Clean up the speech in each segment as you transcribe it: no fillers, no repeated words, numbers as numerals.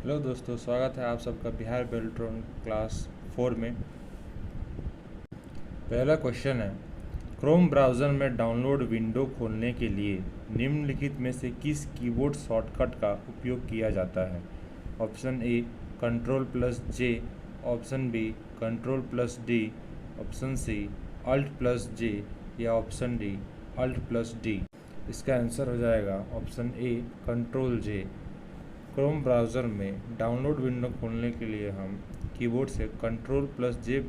Hello दोस्तों, स्वागत है आप सबका बिहार बेल्ट्रॉन क्लास 4 में। पहला क्वेश्चन है, क्रोम ब्राउज़र में डाउनलोड विंडो खोलने के लिए निम्नलिखित में से किस कीबोर्ड शॉर्टकट का उपयोग किया जाता है? Option A Ctrl+J, option B Ctrl+D, option C Alt+J या ऑप्शन डी Alt+D। इसका आंसर हो जाएगा option A Ctrl+J। Chrome browser में डाउनलोड विंडो खोलने के लिए हम कीबोर्ड से Ctrl+J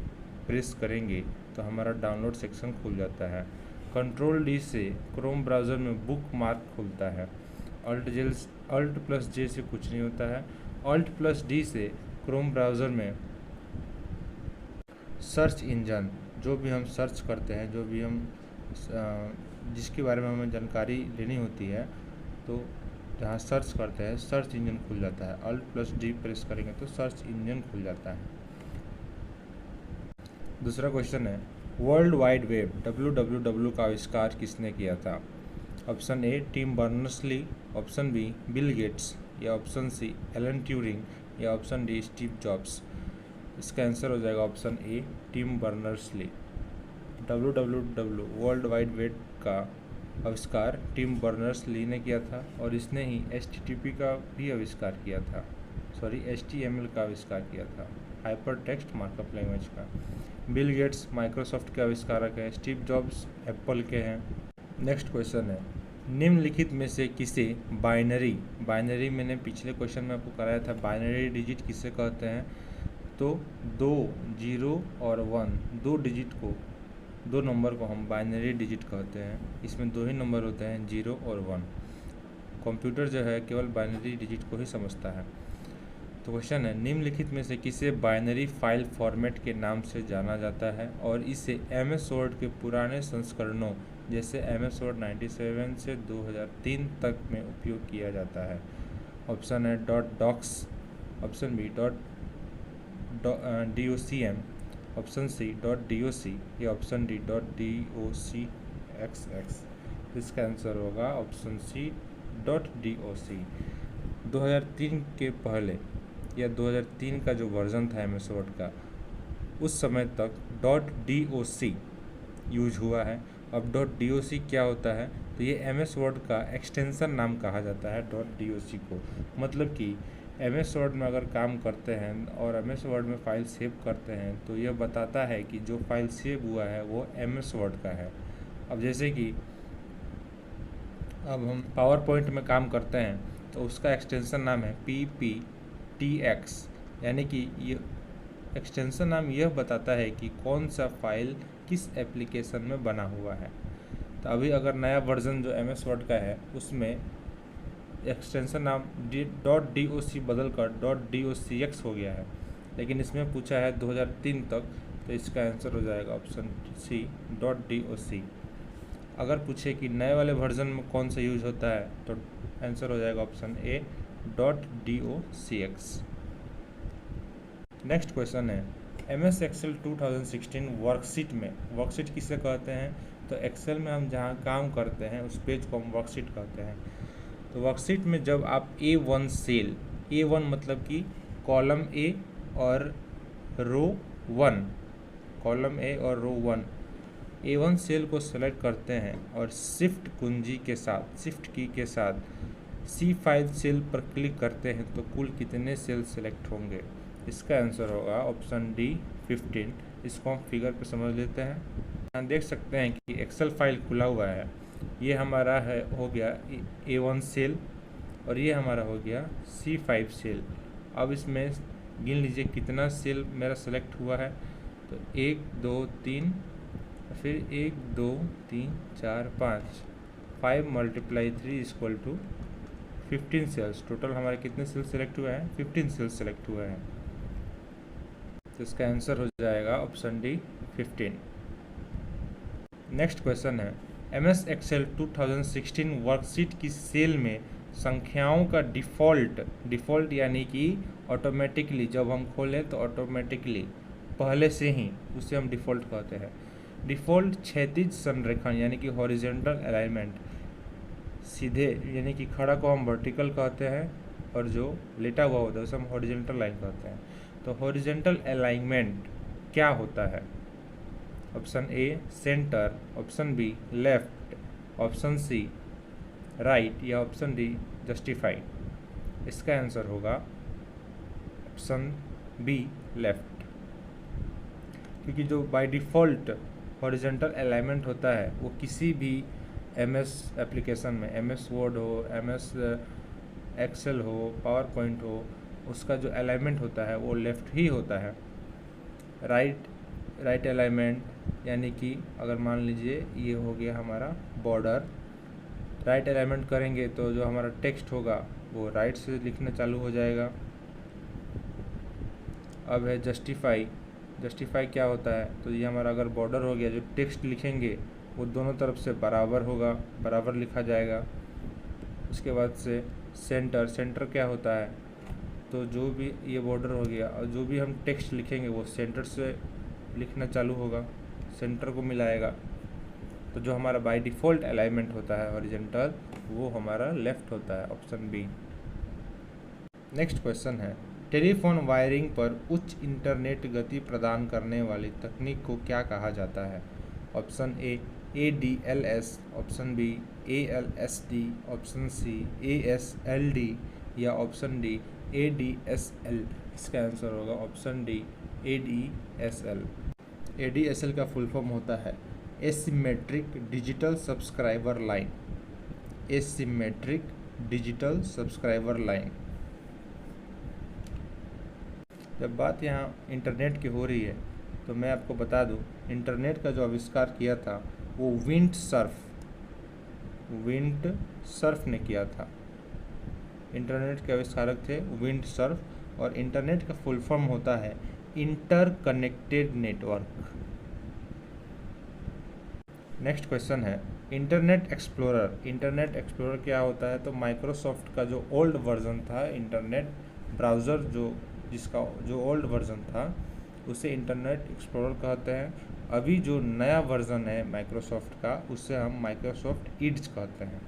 प्रेस करेंगे तो हमारा डाउनलोड सेक्शन खुल जाता है। Ctrl+D से क्रोम ब्राउज़र में बुक मार्क खुलता है। Alt+J से कुछ नहीं होता है। Alt+D से क्रोम ब्राउज़र में सर्च इंजन, जो भी हम सर्च करते हैं, जो भी हम जिसके बारे में हमें जानकारी लेनी होती है, तो जहाँ सर्च करते हैं सर्च इंजन खुल जाता है। Alt+D प्रेस करेंगे तो सर्च इंजन खुल जाता है। दूसरा क्वेश्चन है, वर्ल्ड वाइड वेब WWW का आविष्कार किसने किया था? Option A Tim Berners-Lee, option B Bill Gates या ऑप्शन सी एलन ट्यूरिंग या ऑप्शन डी स्टीव जॉब्स। इसका आंसर हो जाएगा option A Tim Berners-Lee. WWW world wide web का आविष्कार टिम बर्नर्स-ली ने किया था और इसने ही HTTP का भी आविष्कार किया था, HTML का आविष्कार किया था, हाइपर टेक्स्ट मार्कअप लैंग्वेज का। बिल गेट्स माइक्रोसॉफ्ट के आविष्कारक हैं, स्टीव जॉब्स एप्पल के हैं। नेक्स्ट क्वेश्चन है, निम्नलिखित में से किसे बाइनरी मैंने पिछले क्वेश्चन में आपको कराया था, बाइनरी डिजिट किसे कहते हैं? तो 2 0 और 1, दो नंबर को हम बाइनरी डिजिट कहते हैं। इसमें दो ही नंबर होते हैं, 0 और 1। कंप्यूटर जो है केवल बाइनरी डिजिट को ही समझता है। तो क्वेश्चन है, निम्नलिखित में से किसे बाइनरी फाइल फॉर्मेट के नाम से जाना जाता है और इसे MS वर्ड के पुराने संस्करणों जैसे MS वर्ड 97 से 2003 तक में उपयोग किया जाता है? ऑप्शन है .docs, option B .docm, option C .doc या ऑप्शन डी .docxx। इसका आंसर होगा ऑप्शन सी .doc। 2003 के पहले या 2003 का जो वर्जन था MS वर्ड का, उस समय तक .doc यूज हुआ है। अब .doc क्या होता है? तो ये MS वर्ड का एक्सटेंशन नाम कहा जाता है .doc को। मतलब कि MS वर्ड में अगर काम करते हैं और MS वर्ड में फाइल सेव करते हैं तो यह बताता है कि जो फाइल सेव हुआ है वो MS वर्ड का है। अब जैसे कि अब हम पावर पॉइंट में काम करते हैं तो उसका एक्सटेंशन नाम है PPTX, यानी कि ये एक्सटेंशन नाम यह बताता है कि कौन सा फाइल किस एप्लीकेशन में बना हुआ है। तो अभी अगर नया वर्जन जो MS वर्ड का है उसमें एक्सटेंशन नाम .doc बदल कर .docx हो गया है, लेकिन इसमें पूछा है 2003 तक, तो इसका आंसर हो जाएगा ऑप्शन सी .doc। अगर पूछे कि नए वाले वर्जन में कौन सा यूज होता है तो आंसर हो जाएगा ऑप्शन ए .docx। नेक्स्ट क्वेश्चन है, MS Excel 2016 वर्कशीट किसे कहते हैं? तो एक्सेल में हम जहाँ काम करते हैं उस पेज को हम वर्कशीट कहते हैं। तो वर्कशीट में जब आप A1 सेल, A1 मतलब कि कॉलम A और रो 1, कॉलम A और रो 1, A1 सेल को सेलेक्ट करते हैं और शिफ्ट की के साथ C5 सेल पर क्लिक करते हैं तो कुल कितने सेल सेलेक्ट होंगे? इसका आंसर होगा ऑप्शन डी 15। इसको हम फिगर पे समझ लेते हैं। यहाँ देख सकते हैं कि एक्सेल फाइल खुला हुआ है। ये हमारा हो गया A1 सेल और ये हमारा हो गया C5 सेल। अब इसमें गिन लीजिए कितना सेल मेरा सेलेक्ट हुआ है। तो 1 2 3, फिर 1 2 3 4 5, 5 × 3 = 15 सेल्स। टोटल हमारे कितने सेल सेलेक्ट हुए हैं? 15 सेल सेलेक्ट हुए हैं। तो इसका आंसर हो जाएगा ऑप्शन डी 15। नेक्स्ट क्वेश्चन है, MS Excel 2016 वर्कशीट की सेल में संख्याओं का डिफ़ॉल्ट यानी कि ऑटोमेटिकली जब हम खोलें तो ऑटोमेटिकली पहले से ही उसे हम डिफ़ॉल्ट कहते हैं। डिफ़ॉल्ट क्षैतिज संरेखण यानी कि हॉरिजॉन्टल अलाइनमेंट, सीधे यानी कि खड़ा को हम वर्टिकल कहते हैं और जो लेटा हुआ होता है उसे हम हॉरिजॉन्टल लाइन कहते हैं। तो हॉरिजॉन्टल अलाइनमेंट क्या होता है? Option A centre, option B left, option C right या ऑप्शन डी जस्टिफाइड। इसका आंसर होगा ऑप्शन बी लेफ्ट, क्योंकि जो बाय डिफ़ॉल्ट हॉरिजॉन्टल अलाइनमेंट होता है वो किसी भी एमएस एप्लीकेशन में, एमएस वर्ड हो, एमएस एक्सेल हो, पावर पॉइंट हो, उसका जो अलाइनमेंट होता है वो लेफ़्ट ही होता है। राइट अलाइनमेंट यानी कि अगर मान लीजिए ये हो गया हमारा बॉर्डर, राइट अलाइनमेंट करेंगे तो जो हमारा टेक्स्ट होगा वो राइट से लिखना चालू हो जाएगा। अब है जस्टिफाई। जस्टिफाई क्या होता है? तो ये हमारा अगर बॉर्डर हो गया, जो टेक्स्ट लिखेंगे वो दोनों तरफ से बराबर होगा, बराबर लिखा जाएगा। उसके बाद से सेंटर। सेंटर क्या होता है? तो जो भी ये बॉर्डर हो गया और जो भी हम टेक्स्ट लिखेंगे वो सेंटर से लिखना चालू होगा, सेंटर को मिलाएगा। तो जो हमारा बाय डिफ़ॉल्ट अलाइनमेंट होता है हॉरिजॉन्टल, वो हमारा लेफ़्ट होता है, ऑप्शन बी। नेक्स्ट क्वेश्चन है, टेलीफोन वायरिंग पर उच्च इंटरनेट गति प्रदान करने वाली तकनीक को क्या कहा जाता है? Option A ADLS, option B ALSD, option C ASLD या ऑप्शन डी ADSL। इसका आंसर होगा ऑप्शन डी ADSL। ADSL का फुल फॉर्म होता है asymmetric digital subscriber line. Asymmetric digital subscriber line. जब बात यहाँ इंटरनेट की हो रही है तो मैं आपको बता दूं, इंटरनेट का जो आविष्कार किया था वो विंडसर्फ ने किया था। इंटरनेट के आविष्कारक थे विंडसर्फ, और इंटरनेट का फुल फॉर्म होता है इंटरकनेक्टेड नेटवर्क। नेक्स्ट क्वेश्चन है, इंटरनेट एक्सप्लोरर। इंटरनेट एक्सप्लोरर क्या होता है? तो माइक्रोसॉफ्ट का जो ओल्ड वर्जन था इंटरनेट ब्राउज़र, जिसका जो ओल्ड वर्जन था उसे इंटरनेट एक्सप्लोरर कहते हैं। अभी जो नया वर्जन है माइक्रोसॉफ्ट का उसे हम माइक्रोसॉफ्ट एड्ज कहते हैं।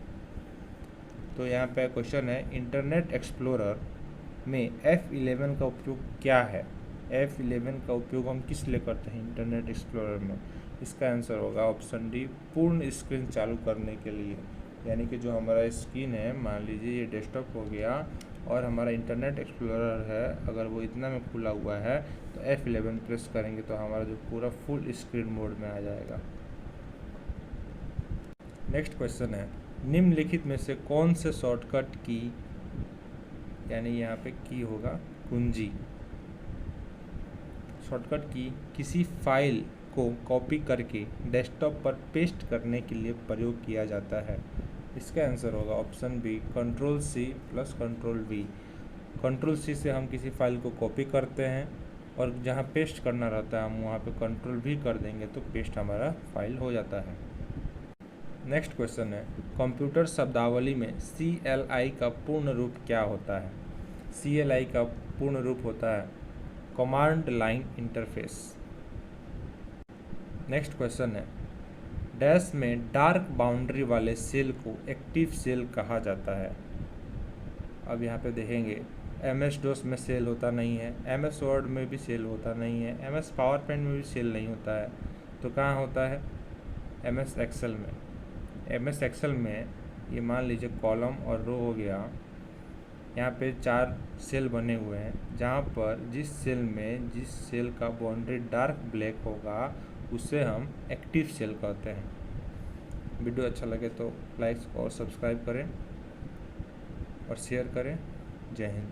तो यहाँ पे क्वेश्चन है, इंटरनेट एक्सप्लोरर में F11 का उपयोग क्या है? F11 का उपयोग हम किस लिए करते हैं इंटरनेट एक्सप्लोरर में? इसका आंसर होगा ऑप्शन डी पूर्ण स्क्रीन चालू करने के लिए। यानी कि जो हमारा स्क्रीन है, मान लीजिए ये डेस्कटॉप हो गया और हमारा इंटरनेट एक्सप्लोरर है, अगर वो इतना में खुला हुआ है तो F11 प्रेस करेंगे तो हमारा जो पूरा फुल स्क्रीन मोड में आ जाएगा। नेक्स्ट क्वेश्चन है, निम्नलिखित में से कौन से शॉर्टकट की, यानी यहाँ पे की होगा कुंजी, शॉर्टकट की किसी फाइल को कॉपी करके डेस्कटॉप पर पेस्ट करने के लिए प्रयोग किया जाता है? इसका आंसर होगा option B Ctrl+C + Ctrl+V। Ctrl+C से हम किसी फाइल को कॉपी करते हैं और जहाँ पेस्ट करना रहता है हम वहाँ पे Ctrl+V कर देंगे तो पेस्ट हमारा फाइल हो जाता है। नेक्स्ट क्वेश्चन है, कंप्यूटर शब्दावली में CLI का पूर्ण रूप क्या होता है? CLI का पूर्ण रूप होता है command line interface. Next question है, डैश में डार्क बाउंड्री वाले सेल को एक्टिव सेल कहा जाता है। अब यहाँ पे देखेंगे MS DOS में सेल होता नहीं है, MS वर्ड में भी सेल होता नहीं है, MS पावर पॉइंट में भी सेल नहीं होता है, तो कहाँ होता है? MS एक्सेल में। MS एक्सेल में ये मान लीजिए कॉलम और रो हो गया, यहाँ पे 4 सेल बने हुए हैं, जहाँ पर जिस सेल का बाउंड्री डार्क ब्लैक होगा उसे हम एक्टिव सेल कहते हैं। वीडियो अच्छा लगे तो लाइक और सब्सक्राइब करें और शेयर करें। जय हिंद।